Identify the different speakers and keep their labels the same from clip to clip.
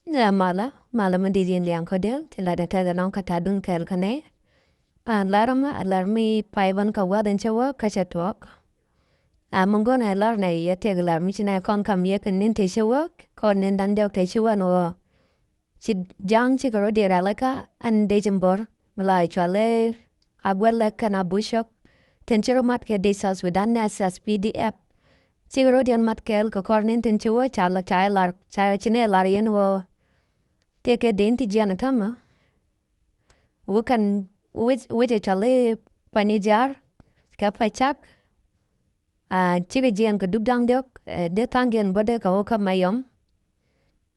Speaker 1: mala mandirian liang kodel tila da tada long katadun kel kane. Alarmi paivan ka wadan chawa kashatwak. Mongona alar na yete glar michina kon kam yek nin te chawa kon nin dan dok te chawa no. Si jang si karo dira laka an dejambor malai chale agwala kana bushok. Tenchero mat ke desas widan nasas PDF. Siguro diyan mat kel ko kornin tenchuwa chala chai lar chai chine lar yen wo. Teke denti jiana tama. Wukan wije chale panijar ka pachak. Chiga jian ka dubdang dok de tangian bode ka oka mayom.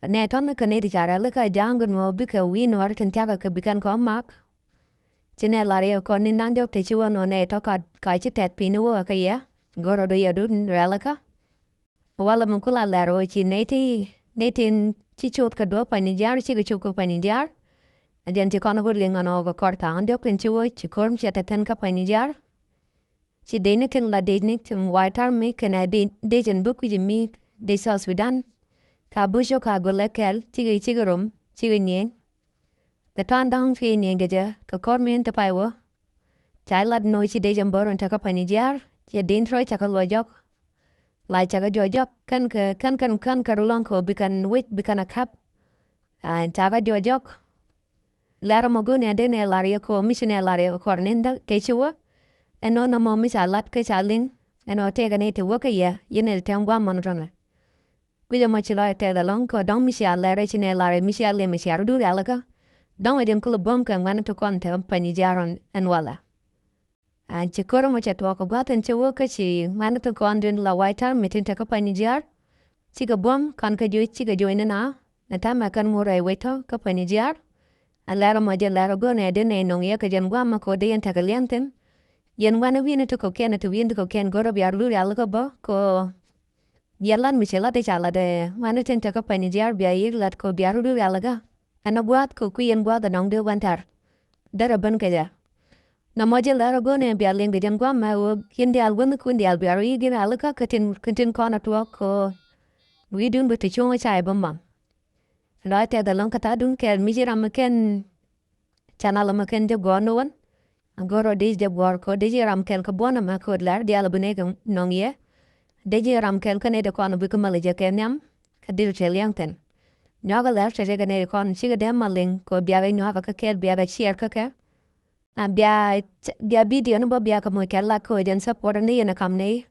Speaker 1: Ne tonna ka ne di chara lika jangun mo bika win war tentaka ka bikan ko mak. Chine lar yo ko ninang dok te chuwa no ne to ka chitet pinu wo ka ya. Goro do ya dun relaka. Wala mukula laro chi neti chichot ka do panijar chiga chuko panijar. Adian ti kono gurling ano ga korta andok tenchuwa chikorm chatatan ka panijar. Si denikin la denikin waitar mi kana dejan buku jimi desa Sudan. Ka busho ka golekel chiga rum chiga nyen. The tandang fi nyen gaja ka kormi enta paiwa. Chai lad no si dejan boron taka panijar. Ya dentroy taka lojok. Lai chaga jojok kan karulong ko bikan a kap. Chaga jojok. Lara mogun ya dene laria ko misine laria korninda kechuwa. Eno na mo misa lat ke chaling. Eno tega ne te waka ya. Yene te angwa monotona. Kuja machila te da long ko dong misia lara chine lara misia le misia rudu alaka. Dong edin kula bomka ngwana to kon te panijaron en wala. Chikoro mo chatwa ko gatan chewa ka chi ngwana to kon dun la waitar mitin te ka panijar. Chiga bom kan ka jui chiga joina na. Natama kan murai weto ka panijar. Lara mo je lara go ne dene nong ya ka jan gwama ko de yan takaliantin. Yen wana wina to ko ken to win to ko ken goro biar luri alaka ba ko yalan michela te chala de wana ten taka panijar biar yiglat ko biar luri alaka. Ana buat ko kuyen buat nong de wantar. Dara ban kaja. Na moja lara go ne biar ling de jan gwama wo hindi algun kundi al biar yigin alaka katin kona tuwa ko widun buti chunga chai bamba. Lai te da long kata dun kel mijira maken chanala maken de gonowan. Goro dej de bor ko deji ram kel ka bona ma ko lar dia labune ka nong ye deji ram kel ka ne de kon bu ka malija ke nyam ka dil cheliang ten nyaga lar che ga ne kon chiga de maling ko bia ga nyaga ka kel bia ga share ka bia video no bia ka mo kel la ko den support ne na kam ne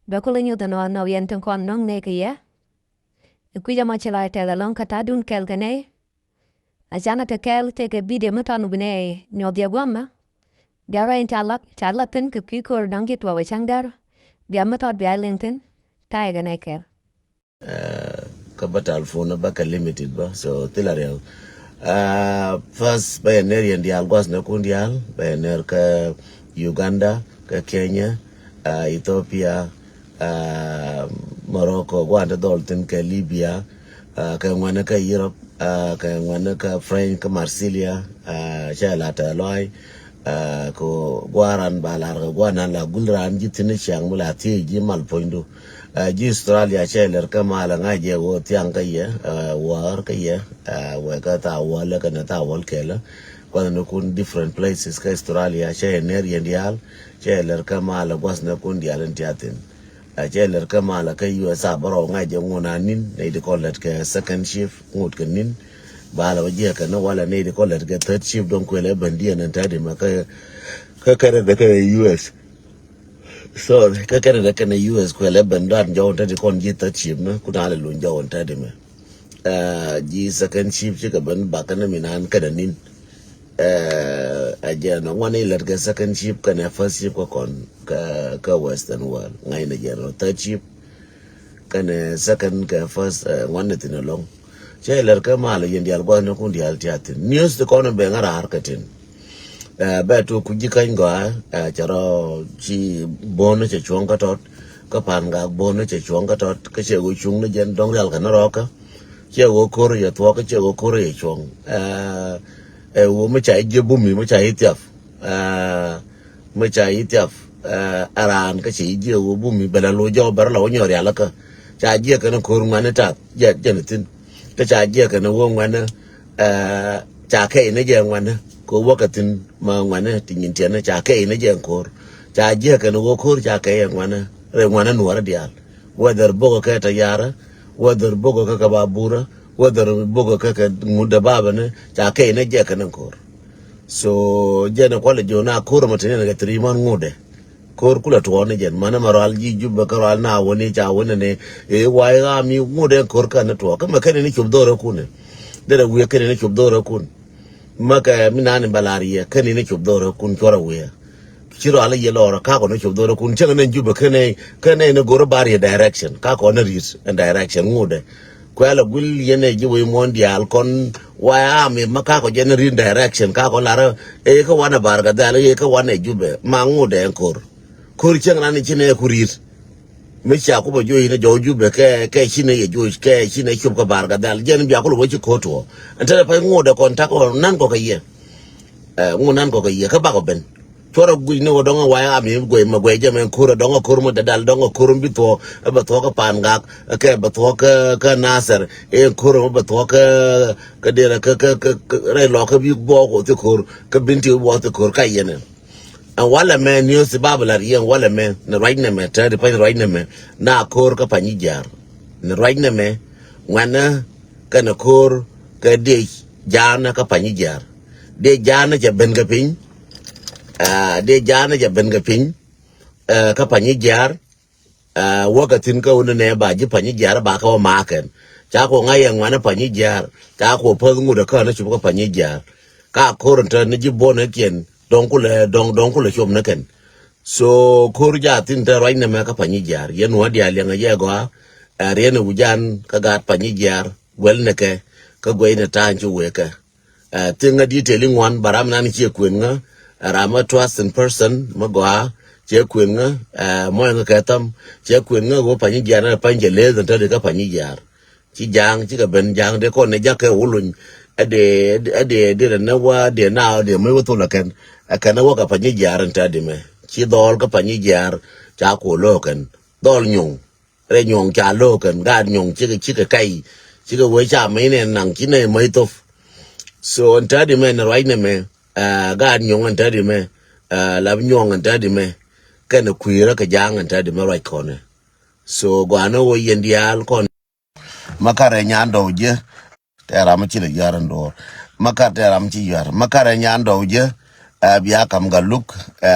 Speaker 1: ba ko lenyo de no yen ten kon nong ne ka ye ku ja ma chela te da long ka ta dun kel ka ne ajana te kel te ke video mo tanu bune nyo dia gwama. Biara in chalatan ke kikor dangi tuwa wachangdar. Biar matot biar lintin. Taiga neker.
Speaker 2: Kabata alfona baka limited ba. So tilarel. First bayaner yendi algwas na kundial. Bayaner ka Uganda, ka Kenya, Ethiopia, Morocco, gwanda dolten ka Libya, ka ngwana ka Europe, ka ngwana ka French, ka Marsilia, Chalata Loy. Ko gwaran balar ko gwanan la gulran jitine chang mula ti ji mal poindu ji Australia cheler kamala ngaje wo tiang kaye war kaye we ka ta wala kana ta wal kela kwa no kun different places ka Australia che ner yendial cheler kamala wasna kun dialen tiatin cheler kamala ka US baro ngaje ngona nin ne de kollet ka second shift ngut kanin bala waje ka no wala ne de kollet ga third shift don ko le bandiya nan ta de maka ka kare da ka US so ka kare da ka US ko le bandan jaw ta de kon ji third shift na kuna le lun jaw ta de me ji second shift ka ban ba kana minan ka da nin aje no wani le ga second shift ka na first shift ko kon ka western world ngai na jero third shift kana second ka first one tin long cheler ka malo yendi algo na kundi altiatin news de kono be ngara harkatin ba to kujika ngwa charo chi bono che chonga tot ka panga bono che chonga tot ka che go chung ne jen dong dal kana roka che go kor ya to ka che go kor ye chong wo ma chai je bumi ma chai tiaf ma chai tiaf aran ka chi je wo bumi bela lo jo bar lo nyor ya la ka cha je kana kor ngane ta je tin cái cha je cái nó ngoan nè cha cái nó je ngoan nè ko wakatin ma ngoan nè tin nhìn tiền nè cha cái nó je kor cha je cái nó kor cha cái ngoan nè re ngoan nè nuara dial whether bogo ka tayara whether bogo ka babura whether bogo ka muda baba nè cha cái nó je cái nó kor so je na kwale jona kor matene ga triman ngode kor kula to ne jen mana maral ji jubba karal na woni cha woni ne e wai ga mi ngode kor ka na to ka makane ne chubdore kune dere wiye kene ne chubdore kun maka minane balariya kene ne chubdore kun chora wiye chiro ala ye lora ka ko ne chubdore kun chenga ne jubba kene ne goro bari direction ka ko ne ris and direction ngode kwala gul yene ji we mondial kon wa mi maka ko general direction ka ko lara e ko wana barga dala e ko wana jubbe ma ngode kor changa ne chine kurit me cha ko bojo ina joju be ke chine ye joju ke chine chup ka barga dal jen bia ko lo chi ko to anta pa ngode kon ta ko nan ko ka ye ngunan ko ka ye ka ba ko ben chora gu ne wodonga wa ami go ma go je men kura donga kurmu da dal donga kurum bi to ba to ka pan gak ke ba to ka nasar e kurum ba to ka de ka re lo ka bi bo ko to kur ka binti bo to kur ka yene and wala men news bablar yen wala men na right na me ta de pa right na me na kur ka pani jar na right na me wana ka na kur ka de jana ka pani jar de jana ja ben ga pin de jana ja ben ga pin ka pani jar wakatin ka wona ne ba ji pani jar ba ka ma ken cha ko ngayen wana pani jar cha ko pa ngu da ka na chu ka pani jar ka koranta ne ji bona ken don kule chom na ken so kor ja tin ta right na me ka pani jar yen wa dia lenga ye go ariene wujan ka gat pani jar wel ne ke ka go ina tan chu we ka tinga detailing one baram nan chi kwen nga rama trust in person magwa che kwen nga mo nga ka tam che kwen nga go pani jar na panje le dan ta de ka pani jar chi jang chi ka ben jang de ko ne ja ke ulun ade na wa de na de me to la ken akana wa ka pani jar ta de me chi dol ka pani jar cha ko lo ken dol nyung re nyung cha lo ken ga nyung chi ka kai chi ka we cha me ne nang chi ne me to so anta de me na right ne me ga nyung anta de me la nyung anta de me kana kuira ka jang anta de me right corner so go ano wo yendial kon makare nyando je tera ma chi le yaran do makar tera ma chi yar makare nyando je biya kam galuk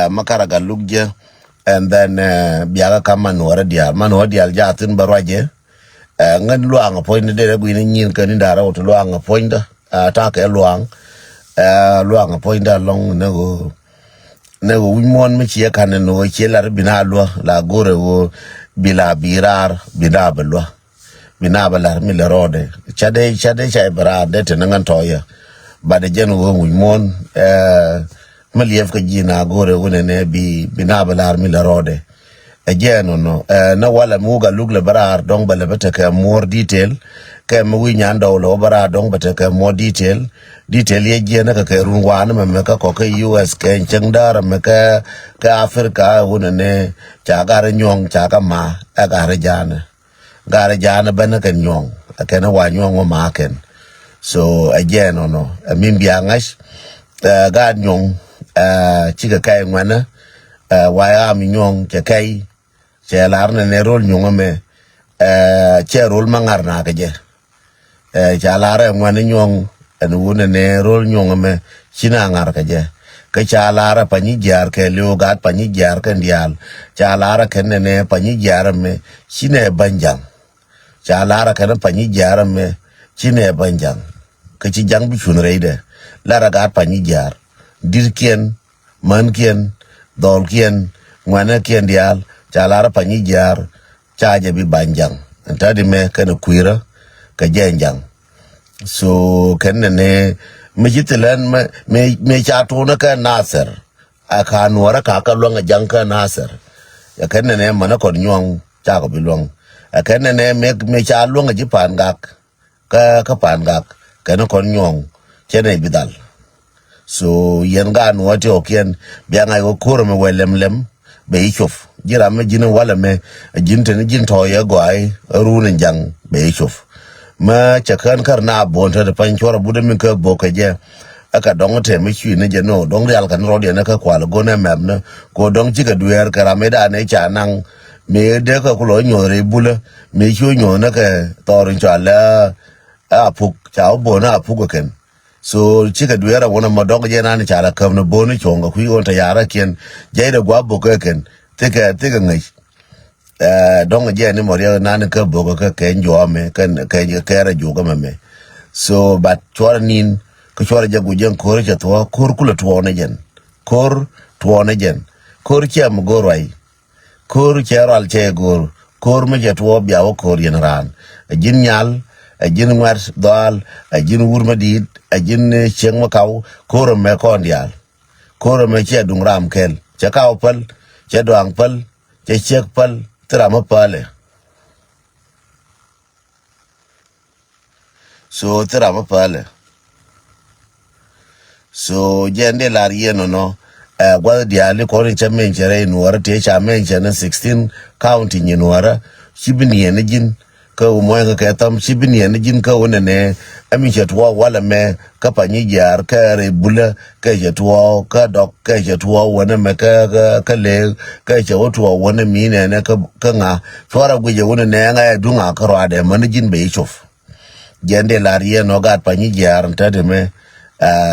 Speaker 2: makara galuk je and then biya kam manora dial jatin baraje ngan luang point de gu ni nyin kan ndara to luang point ta ke luang point da long nego wimon me chi kan no chi lar bina lo la gore wo bila birar bina belwa bina balar mi le rode chade chai bara de tenangan toya bade jen wo wimon malief ka jina gore wone ne bina balar mi le rode ejeno no na wala muga lugle barar dong bale bete ka more detail ke mu winya ndo lo bara dong bete ka more detail ye jena ka run wan me ka ko ka US ke chengdar me ka Africa wone ne cha gar nyong cha ka ma gar jana bana kan nyong ka na wa nyong ma ken so ejeno no mimbia ngash ga nyong chiga kai ngwana wa ya mi nyong cha kai che lar ne rol nyong me che rol mangar na ke je cha lar ngwana nyong en wona ne rol nyong me china ngar ke je ke cha lar pa ni jar ke lo gat pa ni jar ke ndial cha lar ke ne pa ni jar me chine banjang cha lar ke pa ni jar me chine banjang ke chi jang bi chun reide lar gat pa ni jar dirkien mankien dolkien ngwana kien dial chalara pani jar chaje bi banjang antadi me kana kuira ka jenjang so kenne ne mijitelan me chato na ka nasir aka nuara ka longa janka nasir ya kenne ne mana kon nyong cha ko bilong kenne ne me cha longa jipan gak ka pan gak kana kon nyong chene bidal so yen ga no te okien bianga go koro me welemlem be ichof jira me jina wala me jinte ne jinto ye go ai runen jang be ichof ma chakan kar na bon ta pan chora bude min ka boka je aka dong te mi chi ne je no dong real kan ro de na ka kwal go na map na ko dong chi ka duer kara me da ne cha nang me de ka ko lo nyo re bula me chu nyo na ka torin cha la a puk cha bo na puk ken so chi ka duer wona ma dong je na ne cha la kam no bo ni chong ka ku on ta ya ra ken je de gwa bo ka ken te ka ngai dong je ni mo re na ne ka bo ka ken jo me kan ka ra ju ka me so but chora nin ko chora jagu jen kor cha to kor kula to ne jen kor to ne jen kor cha mo gorai kor cha ral che gor kor me ja to bia o kor yen ran jin nyal jin war dal jin wur madid jin cheng ma kaw kor me kon dial kor me che dung ram kel cha kaw pal cha doang pal cha chek pal tra ma pale so tra ma pale so jende la rieno no gwa diali ko rin chamen chere nuara te chamen chena 16 county ni nuara shibini ne jin ka mo ka tam shibini ne jin ka wona ne ami chetwa wala me ka panyi jar ka re bula ka chetwa ka dok ka chetwa wona me ka le ka chetwa wona mi ne ka nga fora guje wona ne nga dunga ka ro ade man jin be chof jende la rieno ga panyi jar ntade me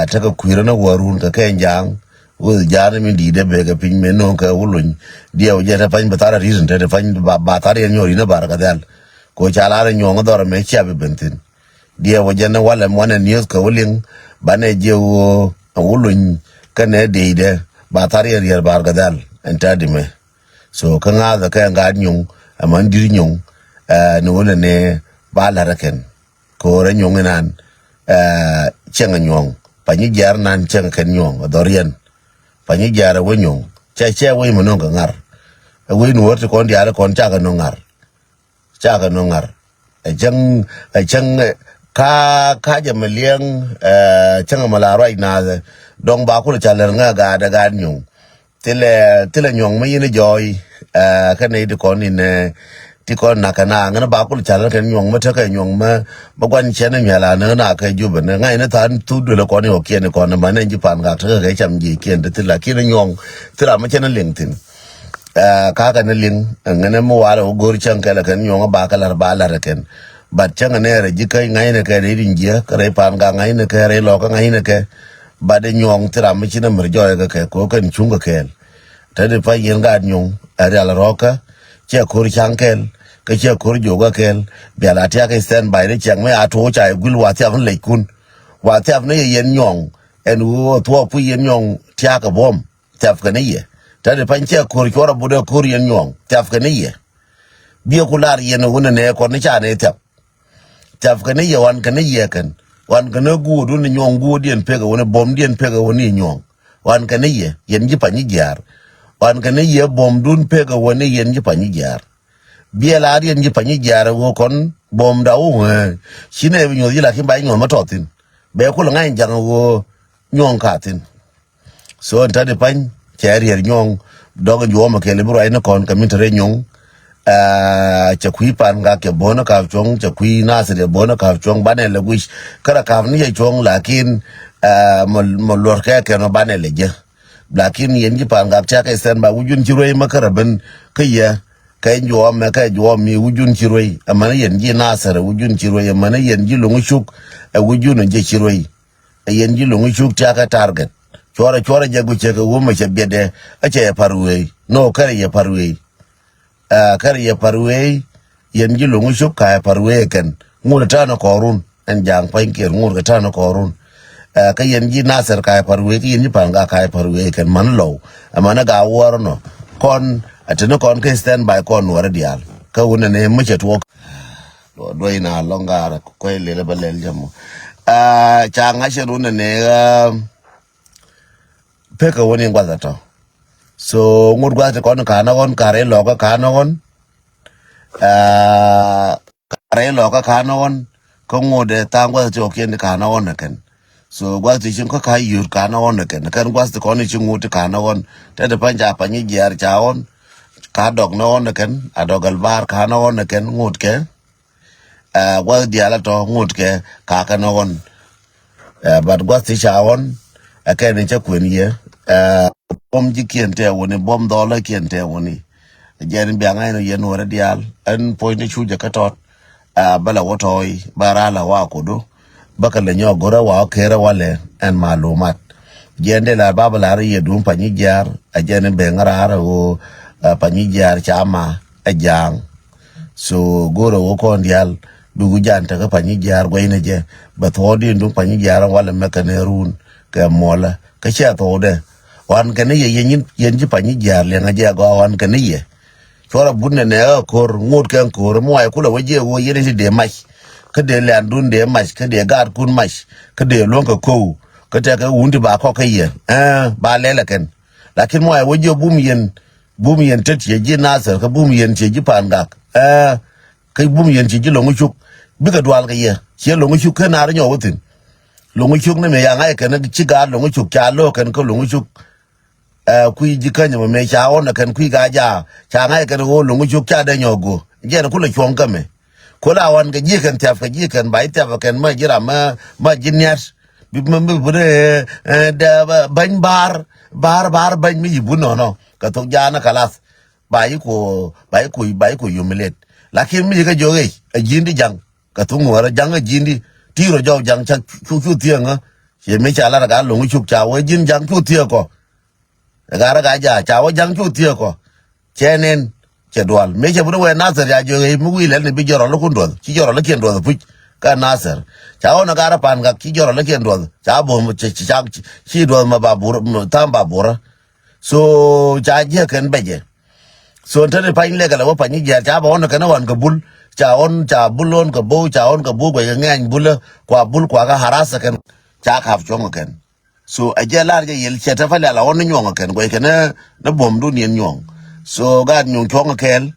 Speaker 2: taka kwira na warun ka kenjang wo jana min di de be ga pin me no ka wulun dia o jeta pan batara reason te pan batara nyori na bar ka dal ko chala ra nyonga dor me cha be bentin dia o jana wala mona news ka wulin bane je wo wulun ka ne de batara yer bar ka dal enta di me so ka nga da ka nga nyong aman dir nyong no wona ne bala raken ko ra nyong nan chenga nyong panyi jar nan chenga ken nyong dorian panyi jar we nyong cha we mo no ngar we no wor ko ndiara kon cha ga no ngar e jang ka ja meliang chenga mala right na dong ba ko cha ler nga ga da ga nyong tele nyong me yin joy ka ne de kon ni ti kon na kana ngana ba ko cha ler ken nyong ma ta ka nyong ma gwan chen na la na ka ju ben ngai na tan tu de ko ni o kien ko na ma ne ji pan ga ta ka cham ji kien de la ki na nyong tra ma chen ling tin ka na ling ngana mo wa ro gor chan ka la ken nyong ba ka lar ba la ken bat chen ne re ji kai ngai na ka ri rin ji ka re pan ga ngai na ka re lo ka ngai na ka ba de nyong tra ma chen mer jo ka ko kan chung ka kel ta de pa yin ga nyong ari ala ro ka che ko chan kel cái chiếc khối dầu cái kel bia là theo cái stand by đấy chẳng mấy à thua chạy gül hòa theo nó lấy cún hòa theo nó yên nhong en u thua phu yên nhong theo cái bom theo cái này thế thì phải chiếc khối cho ra bữa đó khối yên nhong theo cái này bia kular yên nó vẫn này còn nó chả này theo cái này hoàn cái này cái nó gu đó nó nhong gu điện pe cái nó bom điện pe cái nó nhong hoàn cái này yên chỉ phải như jar hoàn cái này bom đun pe cái nó yên chỉ phải như jar bia la rien ji panyi jara wo kon bom da wo chine nyo ji la kin bai nyo ma totin be ko la ngai jang wo nyong ka tin so nta de pan chari yer nyong dog jo ma ke le bro ai na kon kamin tare nyong cha kui pan ga ke bona ka chong cha kui na se de bona ka chong bane le wish kara ka ni ye chong lakin mo lor ka ke no bane le je lakin yen ji pan ga cha ka sen ba wujun ji roi makara ben kaya kai jo me kai jo mi wujun chiroi amana yen ji nasara wujun chiroi amana yen ji lungu shuk wujun je chiroi yen ji lungu shuk ta ka target chora jagu cheka wo ma che bede a che parwe no kare ye parwe yen ji lungu shuk ka parwe kan ngur ta na korun en jang pain ker ngur ta na korun ka yen ji nasar ka parwe ki yen ji panga ka parwe kan man lo amana ga wor no kon atene kon ke stand by kon war dial ka wona ne mu che to do ina longa ko le balel jam cha nga che runa ne peka woni ngwaza to so ngur gwa kon ka na kon kare lo ka na kon kare lo ka na kon ko ngode ta ngwa to ken ka na kon ken so gwa ti chin ko ka yur ka na kon ken kan gwa ti kon chi ngut ka na kon te de panja pa ni jar cha on ka dog no on ken adogal bar ka no on ken ngut ke gwa diala to ngut ke ka ka no on but gwa ti cha on ka ni cha kwen ye bom ji kien te woni bom do la kien te woni jen bi ngai no yen wora dial en point chu ja ka tot bala wotoi barala wa kudu baka le nyogora wa kera wale en malumat jende la baba la ye dum panyi jar a jene be ngara o panyi jar chama a jang so goro wo kon dial dugu janta ka panyi jar goyne je ba thodi dum panyi jar wala mekanerun ka mola ka cha thode wan kan ye yen ji panyi jar le ngaja go wan kan ye chora bunne ne kor ngut kan kor mo ay kula waje wo yene de mai ka de landun de mai ka de gar kun mai ka de lonka ko ka ta ka wundi ba ko kai ba lela kan lakin mo ay waje bum yen tet ye ji nasar ka bum yen ce ji panga kai bum yen ce ji longu chuk bi ka dwal ka ye che longu chuk ka na nyo wutin longu chuk ne me ya ngai kan ci ga longu chuk cha lo kan ko longu chuk kui ji kan me cha on kan kui ga ja cha ngai kan ho longu chuk cha da nyogo je na kula chon ka me kula wan ga ji kan ta fa ji kan bai ta fa kan ma jira ma jinyas bi ma bu de da ban bar ban mi bu no ka to ja na kalas bai ko yumilet lakin mi ga joge a jindi jang ka to ngora jang a jindi tiro jo jang cha chu tianga ye me cha la ga longu chuk cha wa jin jang chu tie ko gara ga ja cha wa jang chu tie ko chenen che dwal me che bu we nasar ya joge mu wi le ne bi joro lo kun do chi joro lo ken do pu ka nasar cha ona gara pan ga chi joro lo ken do cha bo mu che chi do ma ba bu tam ba bu so cha je ken beje so tane pa in le ga lo pa ni ja cha ba on ka na wan ka bul cha bulon ka bo cha on ka bo ga ngan bul kwa ga harasa ken cha ka chong ken so aje lar je yel che ta fa la on nyong ken go ken na bom du nien nyong so ga nyong chong kel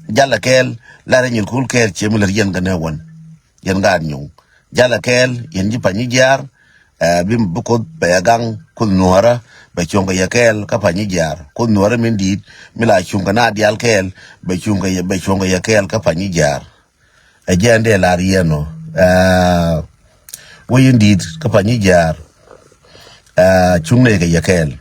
Speaker 2: jala kel la re nyul kul kel che mu le yen ga ne won yen ga nyong jala kel yen ji pa ni jar bim bu ko be gang kun nuara be chong ga kel ka pa ni jar kun nuara min dit mi la chung ga na dial kel be chong ga kel ka pa ni jar aje ande la rieno wo yin dit ka pa ni jar chung ne ga kel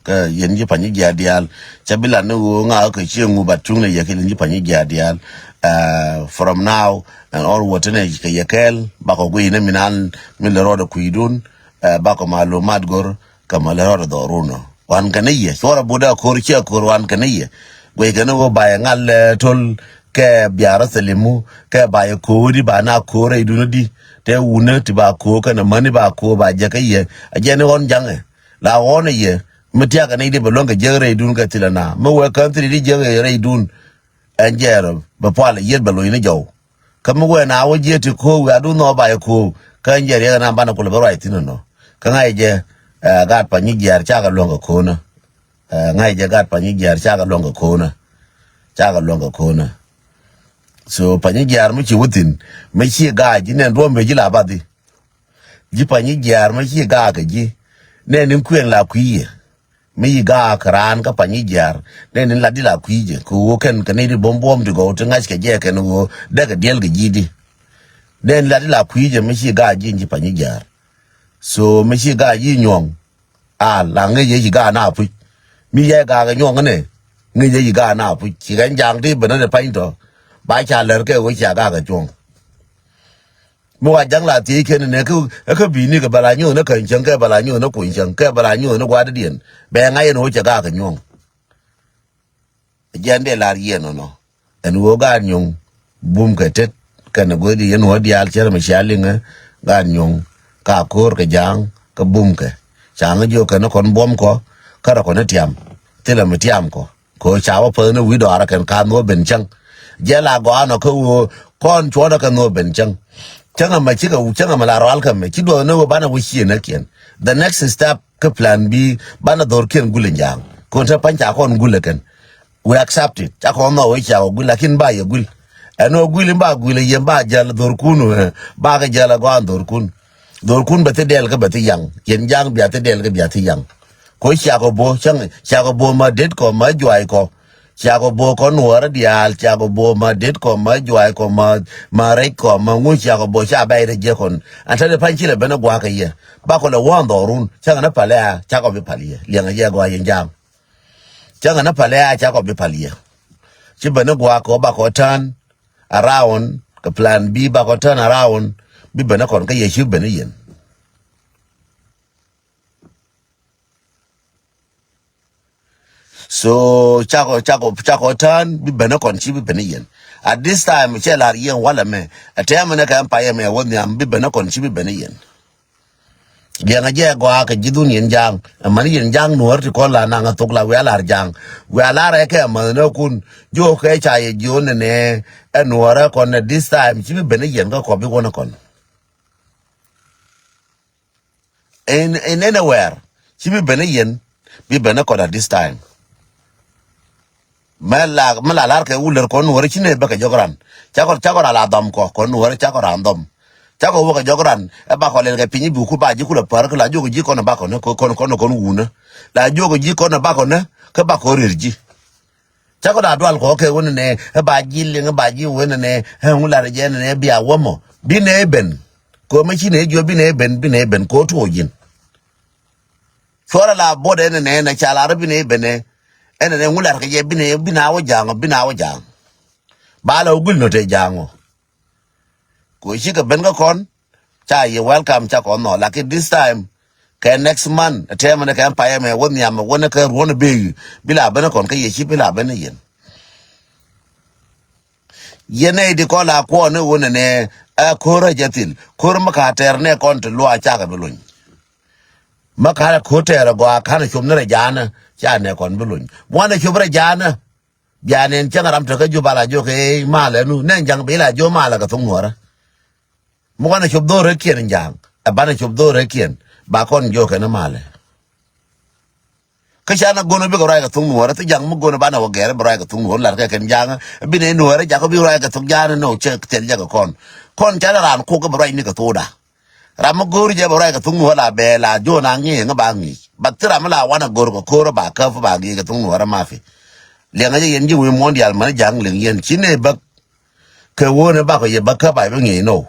Speaker 2: ka yen ji pa ni jar dial chabila no nga ka chengu bat chung ne kel ji pa ni jar dial from now and all what ne ka yakel ba ko guine minan min le rodo kuidun ba ko malumat gor ka mal rodo doruno wan kaniye sora buda kor che kor wan kaniye we gano go ba ngal tol ke biara selimu ke ba ko di ba na ko re idun di te wuna ti ba ko kana mani ba ko ba je kaye ajene won jange la won ye mutia ka ne de belonga jere idun ka tilana mo we country di jere re idun anjero ba pala yet balo ina jaw kama we na waje ti ko we adu no ba ko kan jere na bana ko le right no kan ai je ga pa ni jar cha ga longa ko na ngai je ga pa ni jar cha ga longa ko na so pa ni jar mu chi wutin me chi ga ji ne ro me ji la ba di ji pa ni jar me chi ga ji ne nin kuen la kuye mi ga kran ka pa ni jar ne nin la di la kuye ko ken kan ni bom di go to ngai ke je ken go de ga del ga ji di ne la di la kuye me chi ga ji pa ni jar so me chi ga yi nyong la nge ye ga na pu mi ye ga nyong ne nge ye ga na pu chi gan jang ti bana de pa into ba cha le ke wo cha ga chong mo wa jang la ti ke ne ke bi ni ga bala nyu ne kan chang ke bala nyu ne ku chang ke bala nyu ne gwa de dien be ngai no cha ga nyong jande la ye no en wo ga nyong bum ke tet kan go di en wo di al cher me sha ling ga nyong ka kor ke jang ka bum ke chang jo ke no kon bom ko ka ra ko ne tiam te la me tiam ko cha wa pe ne wi do ara kan ka no ben chang je la go ano ko kon cho da kan no ben chang chang ma chi ga u chang ma la ral kan me chi do no ba na wi shi na kien the next step ka plan B ba na dor kien gulen jang ko ta pan cha kon gule kan we accept it cha ko no we cha gul lakin ba ye gul eno gul ba gul ye ba jal dor kunu ba ga jala go an dor kun ba te del ka ba te yang yen jang bi te del ka bi te yang ko cha ko bo chang cha ko bo ma det ko ma jwai ko chago bo ko nuora dial chago bo ma det ko ma jwai ko ma re ko ma ngu chago bo cha bai de je kon anta de pan chile bena gwa ka ye ba ko le wan do run chaga na pale a chago bi palie lianga ye gwa yin jam chaga na pale a chago bi palie chi bena gwa ko ba ko tan around ka plan B ba ko turn around bi bena kon ka ye chu bena yen so chako turn bi bena kon chi bi bena yen at this time che la yen wala me atema na ka empire me woni am bi bena kon chi bi bena yen yang aja gwa ka jidun yen jang mani yen jang nuor ti ko la na nga tok la we la jang we la re ke ma no kun jo ke cha ye jo ne nuora kon this time chi bi bena yen ko bi wona kon in anywhere chi bi bena yen bi bena kon at this time mala ke uler kon nuor chi ne ba ka jogran chakor ala dom ko kon nuor chakor andom chako wo ka jogran e ba ko le ke pinyi bu ku ba ji ku le par la jogo ji ko na ba ko ne ko una la jogo ji ko na ba ko ne ke ba ko rirji chako da dwal ko ke woni ne e ba ji le ba ji woni ne he ngula re je ne bia womo bi ne ben ko ma chi ne jo bi ne ben ko to jin fora la bode ne na chala ra bi ne ben ne ene ne ngula ke je bi na wo jang ba la ugul no te jango ko shi ka ben ga kon cha ye welcome cha kon no like this time ka next month atema na ka empire me woni am woni ka woni be bila ben kon ka ye shi bila ben yen yene di ko la ko ne woni ne a ko ra jatil ko ma ka ter ne kon to lo a cha ka bulun ma ka ko ter go a ka na chum ne jana cha ne kon bulun mo na chum ra jana jana en cha ram to ka ju bala jo ke ma le nu ne jang bila jo ma la ka tung ngora mo na chop do re kien jang abana chop do re kien ba kon jo ke na male ka chana gono be ko ra ka tung nuora te jang mo gono bana wo gere bra ka tung nuora la ka ken jang bi ne nuora ja ko bi ra ka tung jana no che tel ja kon chana ran ko ka bra ni ka to da ram gor je bra ka tung nuora be la jo na ngi nga ba ngi ba tra ma la wana gor ko ba ka fu ba gi ka tung nuora ma fi le nga yen ji wi mondial ma jang le yen chine ba ke wo ne ba ko ye ba ka ba ngi no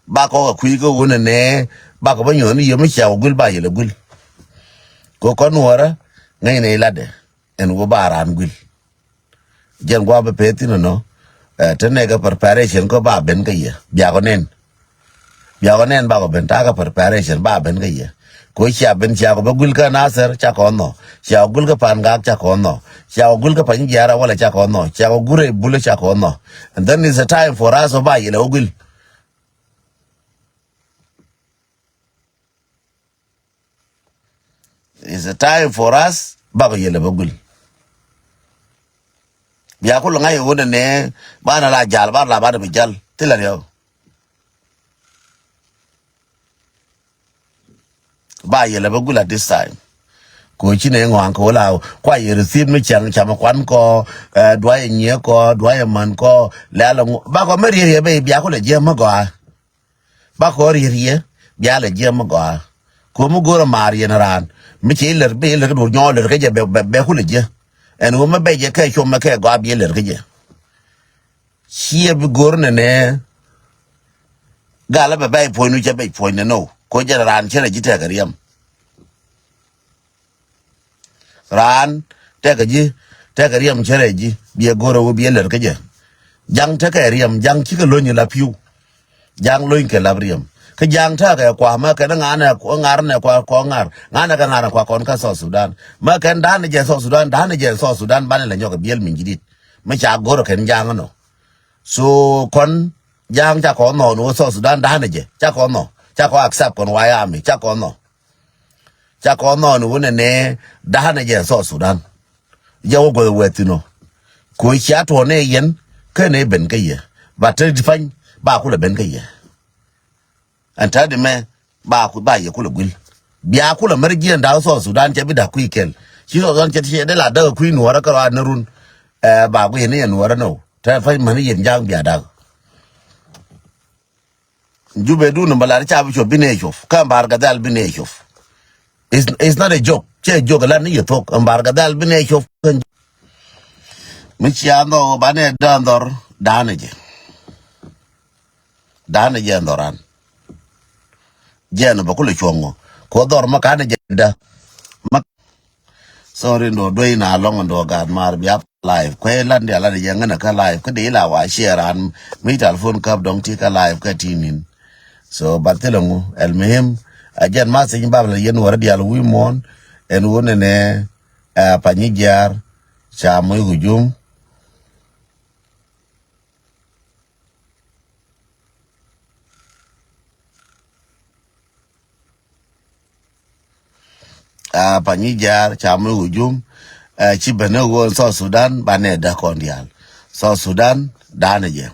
Speaker 2: ba ko kui ko wona ne ba ko banyo ni yemi cha gul ba yele gul ko nuora ngai ne lade en go baran gul jen gwa be peti no tene ga preparation ko ba ben ga ye bia ko nen ba ko ben ta ga preparation ba ben ga ye ko cha ben cha ko gul ka nasar cha ko no cha gul ka pan ga cha ko no cha gul ka pan jara wala cha ko no cha gure bule cha ko no and then is a time for us ba yele gul it's a time for us ba yele bagul biya ko ngai wona ne ba na la jal ba la ba de jal tilan yo ba yele bagul at this time ko chi ne ngwan ko la kwa ye receive mi chang chama kwan ko dwa ye nye ko dwa ye man ko la la ba ko meri ye be biya ko le je ma go ba ko ri ye biya le je ma go ko mu go ma ri na ran mi che ler be ler do nyo ler ke je be ku le je en wo ma be je ke cho ma ke go bi ler ke je chi be gor ne gala be be po nu je be po ne no ko je ran che ji te ga riam ran te ga riam che ji bi goro wo bi ler ke je jang te ka riam jang chi ka lo ni la piu jang lo ke la riam ke jang ta ga kwa ma ke ngana ko ngar ne kwa ko ngar ngana ka ngara kwa kon ka so Sudan ma ken dan je so Sudan ban la nyoga biel min jidit ma cha goro ken jang no so kon jang cha ko no so Sudan dan je cha ko no cha ko accept kon wa ya mi cha ko no ne dan je so Sudan je wo go wetino ko cha to ne yen ke ne ben ke ye ba te difan ba ku le ben ke ye anta de me ba ku ba ye kula gul biya kula margiyan da so Sudan ce bi da ku ikel shi so zan ce de la da ku nuwara ka na run ba ku ne nuwara no ta fa mani yin jang biya da jube du no balari cha bi cho bine cho kan bar ga dal bine cho it's not a joke che jogla ni yotok ambarga dal bine chof mi chiando bane dandor danaje andoran jeno bakule chongo ko dor makane jeda mak sorry ndo doi na long ndo gad mar biap live kwe lande ala de yangana ka live ka de la wa share an mi telephone kap dong ti ka live ka tinin so batelongo el mehem ajan ma se nyimba yen wara dial wi mon en wone ne panyijar cha moy hujum panyijar cha moy hujum ci bene wo so Sudan bane da kondial so Sudan danaje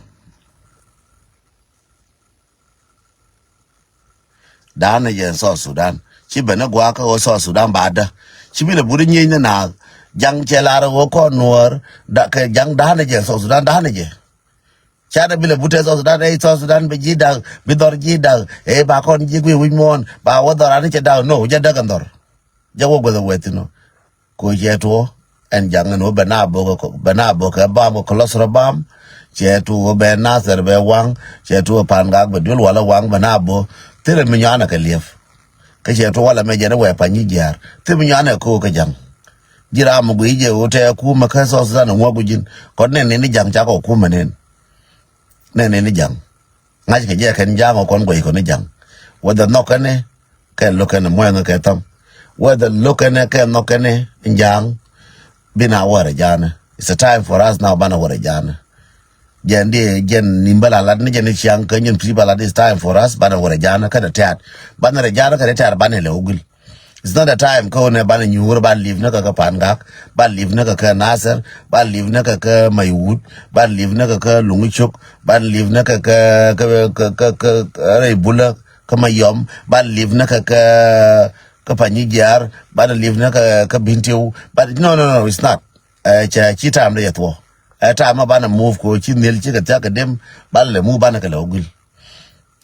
Speaker 2: so Sudan ci bene gwa ka wo so Sudan bada ci bile buri nyina na jang chelara wo ko nuor da ke jang danaje so Sudan danaje chada bile bute so Sudan so Sudan be jida be dor jida ba kon jigwi wimon ba wo dorani che da no ja daga dor jawo go the wetino ko jeto en jangan no benabo ka ba mo kolosro bam jeto be nasar be wang jeto panga be dul wala wang benabo tere minyana ka lief ka jeto wala me jere we panyi jar te minyana ko ka jang jira mo gije ote ku maka so sana ngwagujin ko ne ni jang cha ko ku menen ne ni jang ngaji ke je kan jang ko ngo ko ni jang wada nokane ka lokane mo nga ka tam whether lokane ka nokane jang bina wara jana. It's a time for us now bana wara jana. Jen nimbala lad ni jen chiang kanyen pribala this time for us bana wara jana kada tat. Bana rejana kada tat bana le ugul. It's not a time ko ne bana nyur ban live na ka pangak, ban live na ka Nasser, ban live na ka Maywood, ban live na ka Lunguchuk, ban live na ka Bula ka Mayom, ban live na ka Panyijar, but live na ka Bintiu, but no, it's not. Chita am yetwo. Time bana move ko chinel chika taka dem, but le move bana kalogul.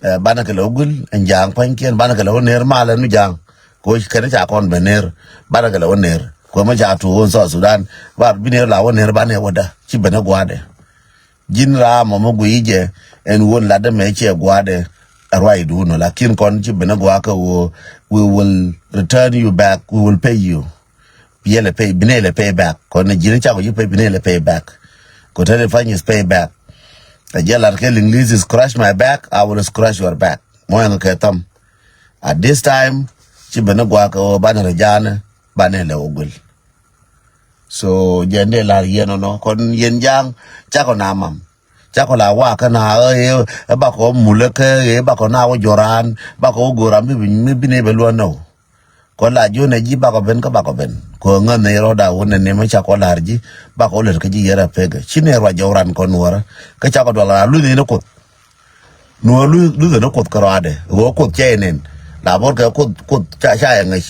Speaker 2: Bana kalogul, and jang pankin, bana kaloner mal and jang. Ko kancha kon bener, bana kaloner. Ko maja to so Sudan, but biner la woner bana wada, chibana guade. Jinra momo guije, and won ladder meche guade. Right, do no lakin konji benagwaka we will return you back, we will pay you. Biele pay binele pay back. Kone jini chako you pay binele pay back. Kotele fanyis pay back. A jailer killing is scratch my back, I will scratch your back. Moyang ketam. At this time, chibenagwaka o banarajana, banele ogul. So jende la yeno no kon yenjang chako namam. Chako la waka na bako muleke bako na wo joran bako gora mi bine belu no ko la jone ji bako ben ko ngane roda wona ne ma chako larji bako le ka ji yara pega chine ro joran ko nuora ka chako do la lu ni ko no lu no ko karade wo ko chenen la bor ka ko cha ngai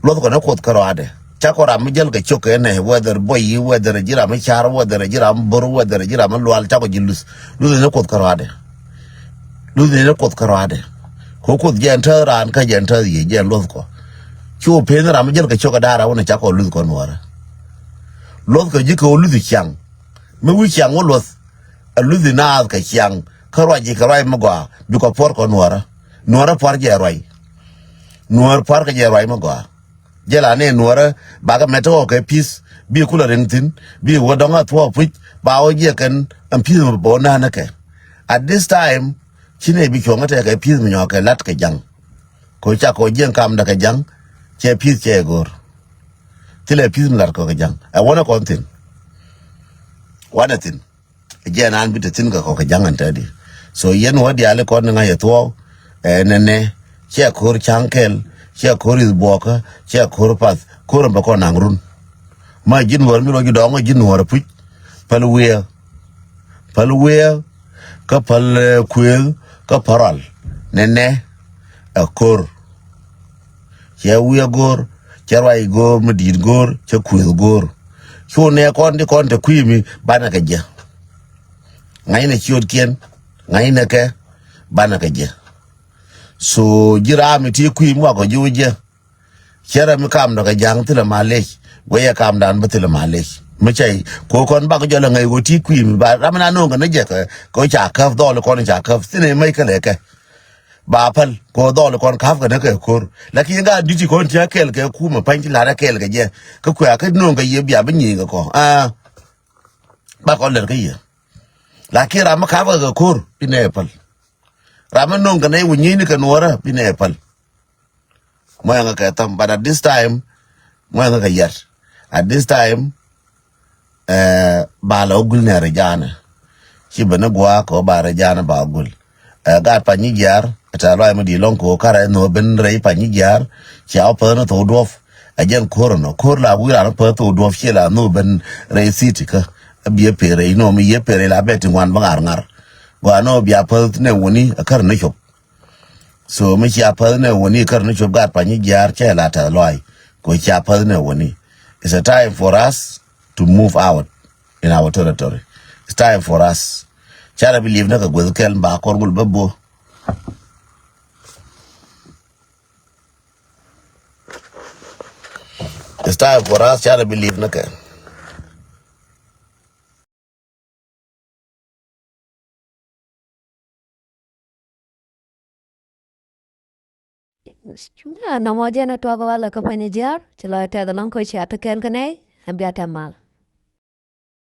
Speaker 2: lo ko no ko karade chakora mijel ke choke ne whether boy whether jira me char whether jira bor whether jira me lwal chako jilus lu ne ko karade ko jenta ran ka jenta ye je lo ko chu pen ra mijel ke choke dara wona chako lu ko nuara lo ko jiko lu chang me wi chang wo lo lu na ka chang karwa ji karwa me go bi ko por ko nuara por je roi nuar por ka je roi me go jela ne nuara baga meto ke peace bi kula rentin bi wodonga to puch ba o je kan am peace bo na ke at this time chine bi chonga te ke peace mi nyoke lat ke jang ko cha ko jen kam da ke jang che peace che gor tile peace lar ko ke jang I wanna contin wanatin je nan bi te tin ko ke jang antadi so yen wodi ale ko nga yeto nene che kor chankel chia kori boka chia korpas korum ba ko nangrun ma jin wor mi rogi dongo jin wor puch palwe ka pal kuel ka paral nene a kor chia wiya gor chia rai gor medit gor chia kuel gor so ne kon te kwimi bana ka je ngai ne chiot kien ngai ne ke bana ka je so jira mi ti kwi mo ko juje Chera mi kam no ka jang tila malech. We ya kam dan batila malech. Mechai ko kon ba ko jola ngai woti kwi mi ba ramana no ngana je ko cha kaf dol kon cha kaf sine mai kale ke. Ba pal ko dol kon kaf ga ke kor. Lakin ga diji kon tia kel ke ku ma panji la kel ga je. Ka kwa ka no ga ye bia ba nyi ga ko. Ba ko le ga ye. Lakin ram kaf ga kor pine pal. Ramen no ngana wunyi ni ka nuora pine pal. Moyanga ka tam, but at this time moyanga ka yet. At this time ba la ogul ne rejana. Ci bana gwa ko ba rejana ba ogul. Ga pa ni jar ta lo am di long ko kara no ben rei pa ni jar. Ci au pa no to dof. Ajen kor no kor la wi ra pa to dof ci la no ben rei city ka. Bi pere no mi ye pere la beti wan ba ngar. Gwa no bi pa ne woni kar ne shop. So mi chia pa ne woni kar ne chop gat pa ni jar che la ta loy ko chia pa ne woni. It's a time for us to move out in our territory. It's time for us. Chara believe na ka gwel kel ba kor gul babo. It's time for us. Chara believe na ka.
Speaker 1: Na mo jena to ko wala ko pani jar. Chilo te da lon ko cha to ken kane. Ambiata mal.